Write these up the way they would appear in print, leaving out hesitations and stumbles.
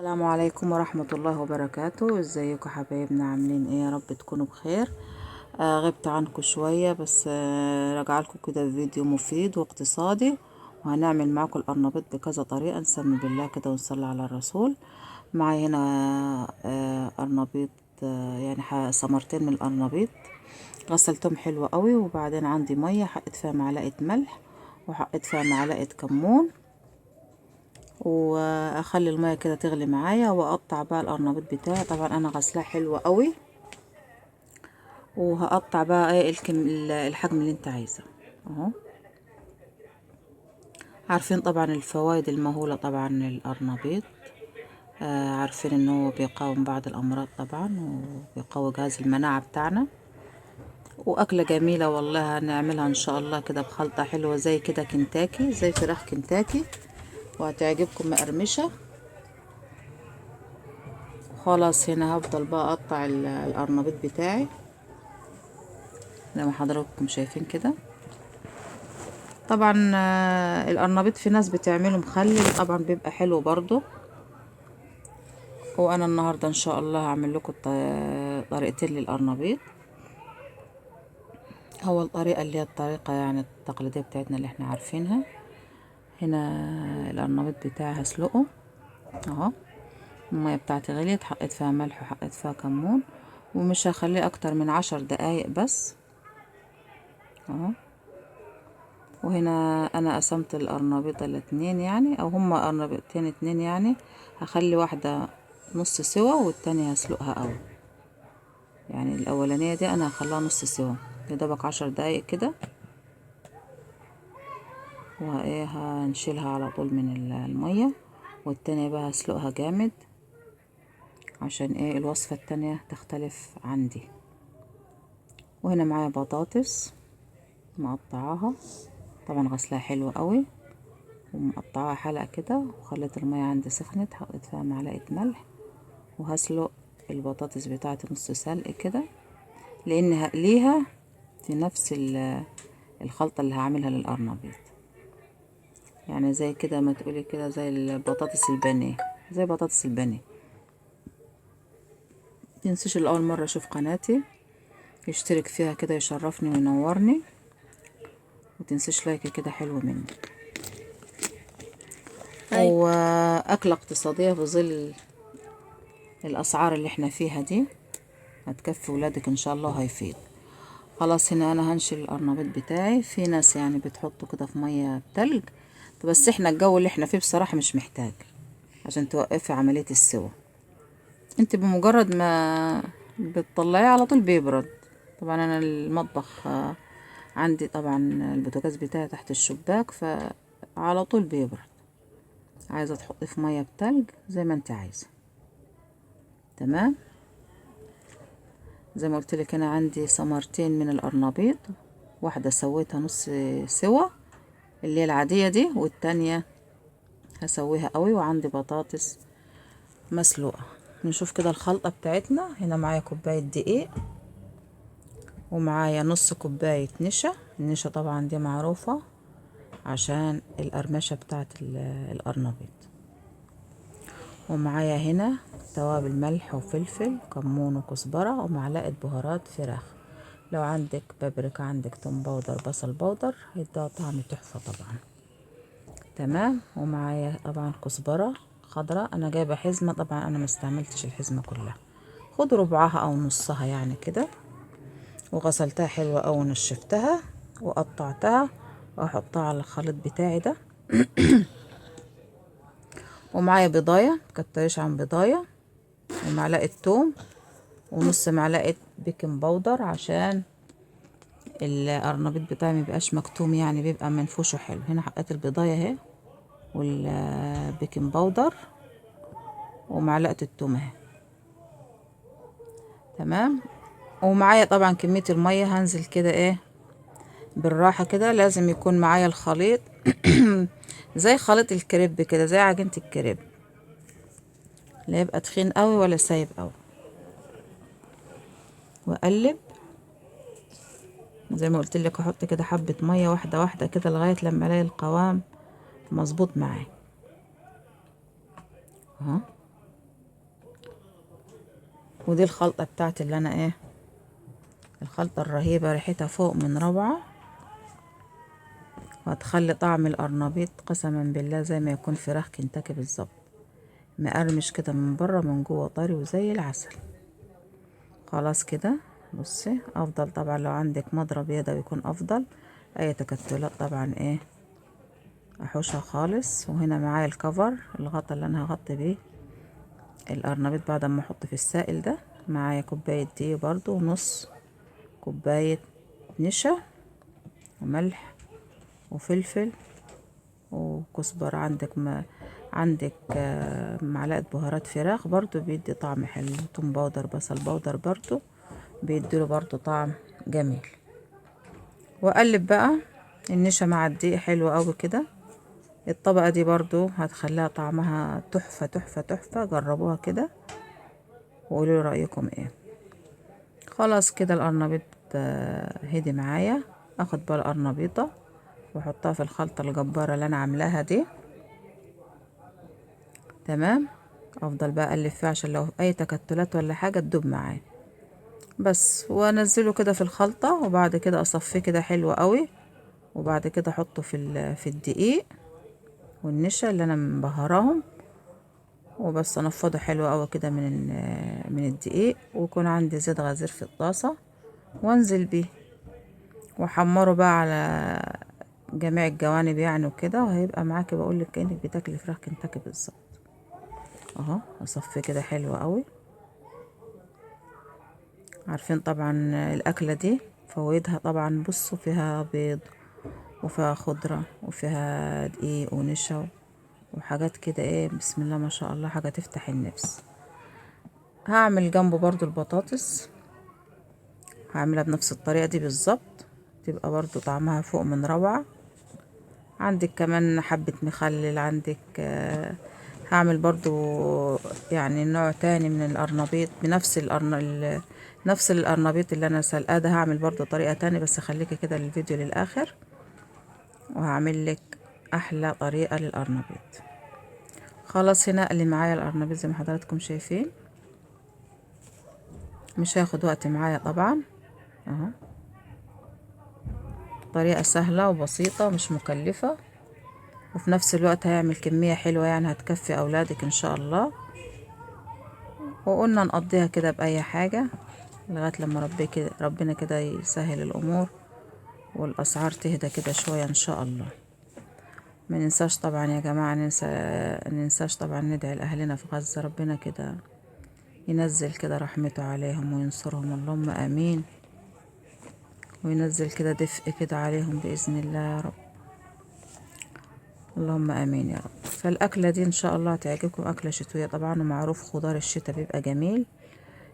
السلام عليكم ورحمة الله وبركاته. ازيكم حبايبنا، عاملين ايه؟ يا رب تكونوا بخير. غبت عنكم شوية بس راجع لكم كده فيديو مفيد واقتصادي، وهنعمل معاكم القرنبيط بكذا طريقة. نسمي بالله كده ونصلي على الرسول. معايا هنا قرنبيط، يعني ثمرتين من القرنبيط غسلتهم حلو قوي، وبعدين عندي مية حطيت فيها معلقة ملح وحطيت فيها معلقة كمون، واخلي الميه كده تغلي معايا، واقطع بقى القرنبيط بتاعي. طبعا انا غسلاه حلو قوي، وهقطع بقى ايه الحجم اللي انت عايزه اهو. عارفين طبعا الفوائد المهوله طبعا للقرنبيط، عارفين ان هو بيقاوم بعض الامراض طبعا، وبيقوي جهاز المناعه بتاعنا. واكله جميله والله، هنعملها ان شاء الله كده بخلطه حلوه زي كده كنتاكي، زي فراخ كنتاكي، وهتعجبكم مقرمشه خلاص. هنا هفضل بقى اقطع القرنبيط بتاعي زي ما حضراتكم شايفين كده. طبعا القرنبيط في ناس بتعمله مخلل، طبعا بيبقى حلو برضو. وانا النهارده ان شاء الله هعمل لكم طريقتين للقرنبيط. اول طريقه اللي هي الطريقه يعني التقليديه بتاعتنا اللي احنا عارفينها. هنا القرنبيط بتاعي هسلقه اهو. الميه بتاعتي غليت، حطيت فيها ملح وحطيت فيها كمون، ومش هخليه اكتر من 10 دقايق بس اهو. وهنا انا قسمت القرنبيطه لاتنين يعني، او هما قرنبيطتين اتنين يعني. هخلي واحده نص سوا والتانية هسلقها قوي، يعني الاولانيه دي انا هخليها نص سوا يا دوبك 10 دقايق كده. وايه هنشيلها على طول من الميه، والتانية بقى هسلقها جامد عشان ايه الوصفه التانية تختلف عندي. وهنا معايا بطاطس مقطعاها، طبعا غسلها حلو قوي ومقطعاها حلقة كده، وخليت المية عندي سخنت، حطيت فيها معلقة ملح، وهسلق البطاطس بتاعتي نص سلق كده، لان هقليها في نفس الخلطة اللي هعملها للقرنبيط. يعني زي كده ما تقولي كده زي البطاطس البانيه، زي بطاطس البانيه. متنسيش اللي اول مرة يشوف قناتي يشترك فيها كده، يشرفني وينورني، ومتنسيش لايك كده حلو مني. واكلة اقتصادية في ظل الاسعار اللي احنا فيها دي، هتكفي ولادك ان شاء الله وهيفيد. خلاص هنا انا هنشيل القرنبيط بتاعي. في ناس يعني بتحطه كده في ميه بتلج، بس احنا الجو اللي احنا فيه بصراحة مش محتاج عشان توقفي عملية السوا. انت بمجرد ما بتطلعيه على طول بيبرد. طبعا انا المطبخ عندي طبعا البوتاجاز بتاعي تحت الشباك، فعلى طول بيبرد. عايزة تحطي في ميه بتلج زي ما انت عايزة. تمام. زي ما قلت لك انا عندي ثمرتين من القرنبيط، واحدة سويتها نص سوا اللي هي العادية دي، والتانية هسويها قوي. وعندي بطاطس مسلوقة. نشوف كده الخلطة بتاعتنا. هنا معايا كوباية دقيق، ومعايا نص كوباية نشا. النشا طبعا دي معروفة عشان القرمشة بتاعت القرنبيط. ومعايا هنا توابل ملح وفلفل كمون وكزبرة، ومعلقة بهارات فراخ. لو عندك بابريكا، عندك توم باودر، بصل باودر، هيديها طعم تحفة طبعا. تمام. ومعايا طبعا كزبرة خضراء، انا جايبة حزمة، طبعا انا ما استعملتش الحزمة كلها، خد ربعها او نصها يعني كده. وغسلتها حلوة او نشفتها وقطعتها واحطها على الخليط بتاعي ده. ومعايا بيضاية، مكترش عن بيضاية، ومعلقة توم، ونص معلقة بيكنج باودر عشان القرنبيط بتاعي مبيبقاش مكتوم، يعني بيبقى منفوش وحلو. هنا حطيت البيضاية اهي، والبيكنج باودر، ومعلقة التوم اهي. تمام. ومعايا طبعا كمية المية، هنزل كده ايه بالراحة كده. لازم يكون معايا الخليط زي خليط الكريب كده، زي عجينة الكريب، لا يبقى تخين قوي ولا سايب قوي. واقلب زي ما قلت لك، احط كده حبة مية واحدة واحدة كده لغاية لما الاقي القوام مظبوط معايا اهو. ودي الخلطة بتاعتي اللي انا ايه، الخلطة الرهيبة، ريحتها فوق من روعة، وهتخلي طعم القرنبيط قسما بالله زي ما يكون فراخ كنتاكي بالظبط، مقرمش كده من بره من جوه طري وزي العسل. خلاص كده. بصي، افضل طبعا لو عندك مضرب يدوي يكون افضل. اي تكتلات طبعا ايه احوشها خالص. وهنا معايا الكفر، الغطا اللي انا هغطي بيه القرنبيط بعد ما احط في السائل ده. معايا كوباية دقيق برضو، ونص كوباية نشا، وملح وفلفل وكزبرة. عندك ما عندك معلقة بهارات فراخ برضو بيدي طعم حلو، توم باودر، بصل باودر برضو بيديله برضو طعم جميل. واقلب بقى النشا مع الدقيق حلو قوي كده. الطبقة دي برضو هتخليها طعمها تحفة تحفة تحفة، جربوها كده وقولوا لي رأيكم ايه. خلاص كده القرنبيط هدي معايا. اخد بقى القرنبيطة واحطها في الخلطة الجبارة اللي انا عاملاها دي. تمام. افضل بقى اقلب فيها عشان لو اي تكتلات ولا حاجة تدوب معايا بس، وانزله كده في الخلطة. وبعد كده اصفيه كده حلو قوي. وبعد كده احطه في الدقيق والنشا اللي انا مبهراهم، وبس انفضه حلو قوي كده من الدقيق. ويكون عندي زيت غزير في الطاسة وانزل بيه واحمره بقى على جميع الجوانب يعني وكده، وهيبقى معاكي بقولك كأنك بتاكلي فراخ كنتاكي بالظبط. اهو اصفيه كده حلو قوي. عارفين طبعا الاكله دي فوائدها طبعا، بصوا فيها بيض وفيها خضره وفيها دقيق ونشا وحاجات كده ايه، بسم الله ما شاء الله، حاجه تفتح النفس. هعمل جنبه برضو البطاطس، هعملها بنفس الطريقه دي بالظبط، تبقى برضو طعمها فوق من روعه. عندك كمان حبه مخلل، عندك هعمل برضو يعني نوع تاني من القرنبيط بنفس نفس القرنبيط اللي انا سلقاه ده. هعمل برضو طريقة تانية، بس خليكي كده الفيديو للاخر وهعمل لك احلى طريقة للقرنبيط. خلاص هنا اللي معايا القرنبيط زي ما حضراتكم شايفين، مش هياخد وقت معايا طبعا. اهو طريقة سهلة وبسيطة ومش مكلفة، وفي نفس الوقت هيعمل كمية حلوة يعني هتكفي اولادك ان شاء الله. وقلنا نقضيها كده بأي حاجة لغاية لما ربنا كده يسهل الأمور والأسعار تهدى كده شوية إن شاء الله. ما ننساش طبعا يا جماعة، ننساش طبعا ندعي لأهلنا في غزة، ربنا كده ينزل كده رحمته عليهم وينصرهم، اللهم آمين. وينزل كده دفء كده عليهم بإذن الله يا رب، اللهم آمين يا رب. فالأكلة دي إن شاء الله تعجبكم، أكلة شتوية طبعا، ومعروف خضار الشتاء بيبقى جميل،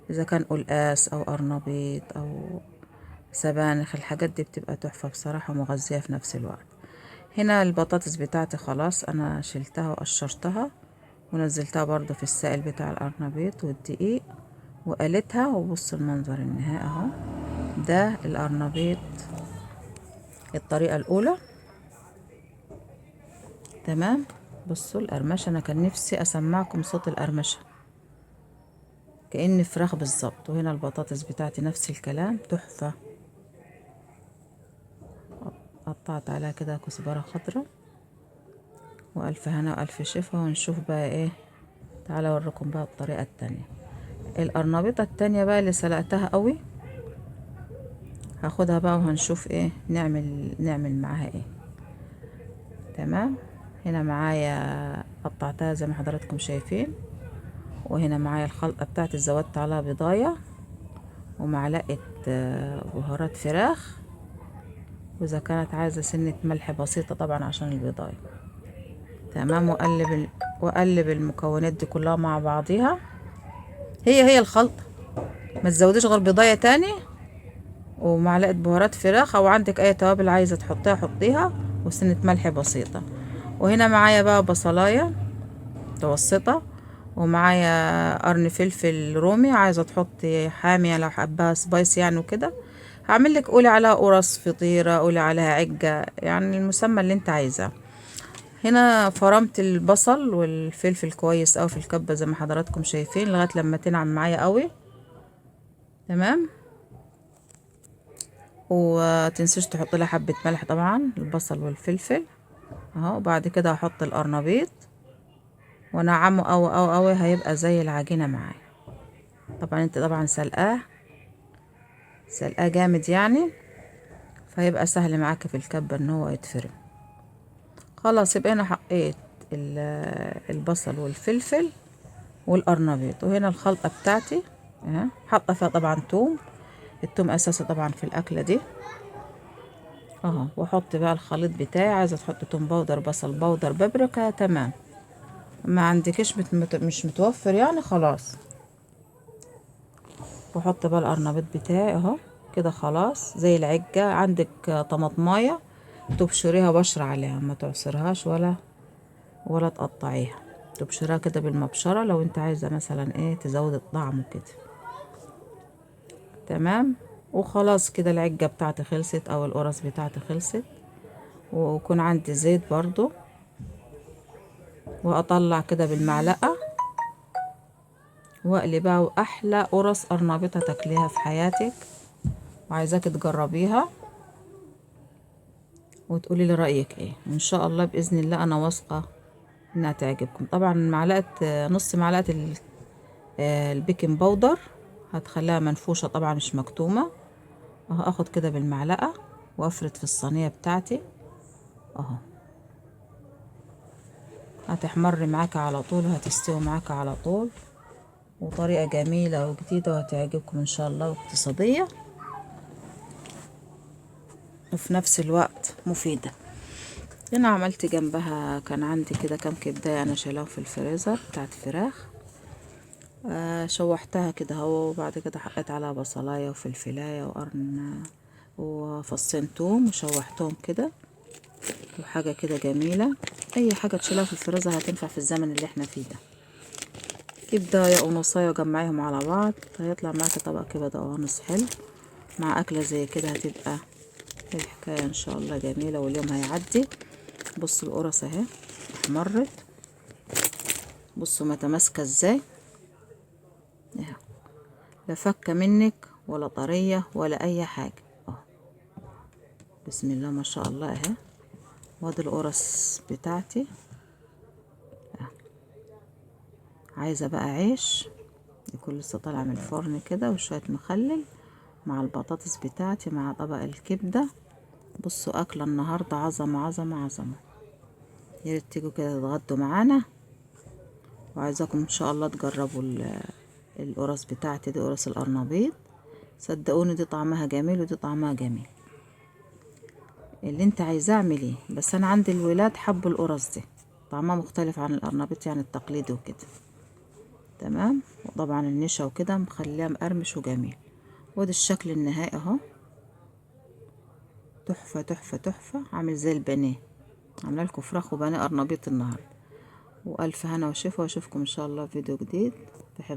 إذا كان قلقاس أو قرنبيط أو سبانخ، الحاجات دي بتبقى تحفة بصراحة ومغذية في نفس الوقت. هنا البطاطس بتاعتي خلاص أنا شلتها وقشرتها ونزلتها برضو في السائل بتاع القرنبيط والدقيق وقلتها. وبص المنظر النهائي اهو، ده القرنبيط الطريقة الأولى. تمام. بصوا القرمشة، أنا كان نفسي أسمعكم صوت القرمشة كأن فراخ بالظبط. وهنا البطاطس بتاعتي نفس الكلام، تحفة. قطعت عليها كده كزبرة خضراء، وألف هنا وألف شفا. ونشوف بقى ايه، تعالى اوريكم بقى الطريقة التانية. القرنبيطة التانية بقى اللي سلقتها قوي هاخدها بقى وهنشوف ايه نعمل معاها ايه. تمام. هنا معايا قطعتها زي ما حضراتكم شايفين، وهنا معايا الخلطة بتاعتي زودت عليها بيضاية ومعلقة بهارات فراخ، واذا كانت عايزة سنة ملح بسيطة طبعا عشان البيضاية. تمام. واقلب المكونات دي كلها مع بعضيها، هي الخلطة، ما تزوديش غير بيضاية تاني ومعلقة بهارات فراخ، او عندك اي توابل عايزة تحطيها حطيها، وسنة ملح بسيطة. وهنا معايا بقى بصلاية متوسطة، ومعايا قرن فلفل رومي، عايزة تحطي حامية لو حباها سبايس يعني وكده. هعمل لك قولي عليها قرص فطيرة، قولي عليها عجة، يعني المسمى اللي انت عايزاه. هنا فرمت البصل والفلفل كويس اوي في الكبة زي ما حضراتكم شايفين لغاية لما تنعم معايا قوي. تمام. وتنسيش تحط لها حبة ملح طبعا، البصل والفلفل اهو. وبعد كده هحط القرنبيط ونعمه او هيبقى زي العجينة معايا. طبعا انت طبعا سلقاه جامد يعني، فهيبقى سهل معاك في الكبة ان هو يتفرم. خلاص، يبقى انا حطيت البصل والفلفل والقرنبيط، وهنا الخلطة بتاعتي اهي. حاطة فيها طبعا توم، التوم اساسي طبعا في الاكلة دي اهو. واحط بقى الخليط بتاعي، عايزة تحط توم باودر، بصل باودر، بابريكا، تمام. ما عندكش مش متوفر يعني خلاص. واحط بقى القرنبيط بتاعي اهو كده. خلاص زي العجة. عندك طماطمايه تبشريها بشر عليها، ما تعصرهاش ولا تقطعيها، تبشرها كده بالمبشرة لو انت عايزة مثلا ايه تزود الطعم وكده. تمام. وخلاص كده العجة بتاعتي خلصت او القرص بتاعتي خلصت. ويكون عندي زيت برضو، واطلع كده بالمعلقة واقلي بقى. واحلى قرص قرنبيطة تاكليها في حياتك، وعايزاك تجربيها وتقولي لي رأيك ايه. وان شاء الله بإذن الله انا واثقة انها تعجبكم. طبعا نص معلقة البيكنج باودر هتخليها منفوشة طبعا مش مكتومة اهو. اخد كده بالمعلقة وافرد في الصينية بتاعتي اهو. هتحمر معاك على طول وهتستوي معاك على طول، وطريقة جميلة وجديدة وهتعجبكم ان شاء الله، واقتصادية وفي نفس الوقت مفيدة. هنا عملت جنبها، كان عندي كده كام كبداية انا شايلاهم في الفريزر بتاعت فراخ. شوحتها كده اهو. وبعد كده حطيت عليها بصلاية وفلفلاية وقرن وفصين توم وشوحتهم كده. وحاجة كده جميلة. اي حاجة تشيلها في الفريزر هتنفع في الزمن اللي احنا فيه ده. كبداية ونصاية وجمعيهم على بعض، هيطلع معاك طبق كبدة وقوانص حلو. مع اكلة زي كده هتبقى الحكاية ان شاء الله جميلة، واليوم هيعدي. بصوا القرص اهي احمرت، بصوا متماسكة ازاي اهي، لا فكة منك ولا طرية ولا اي حاجة اهو. بسم الله ما شاء الله اهي. وادي القرص بتاعتي اهي. عايزة بقى عيش يكون لسه طالع من الفرن كده، وشوية مخلل مع البطاطس بتاعتي مع طبق الكبدة. بصوا اكلة النهاردة عظمة عظمة عظمة. ياريت تيجوا كده تتغدوا معانا، وعايزاكم ان شاء الله تجربوا القرص بتاعتي دي، قرص القرنبيط. صدقوني دي طعمها جميل ودي طعمها جميل. اللي انت عايزاه اعمليه، بس انا عندي الولاد حبوا القرص دي، طعمها مختلف عن القرنبيط يعني التقليدي وكده. تمام. وطبعا النشا وكده مخليها مقرمش وجميل. وادي الشكل النهائي اهو. تحفة تحفة تحفة، عامل زي البانيه. عامله لكم فراخ وبانيه قرنبيط النهارده. والف هنا وشفا، واشوفكم ان شاء الله في فيديو جديد.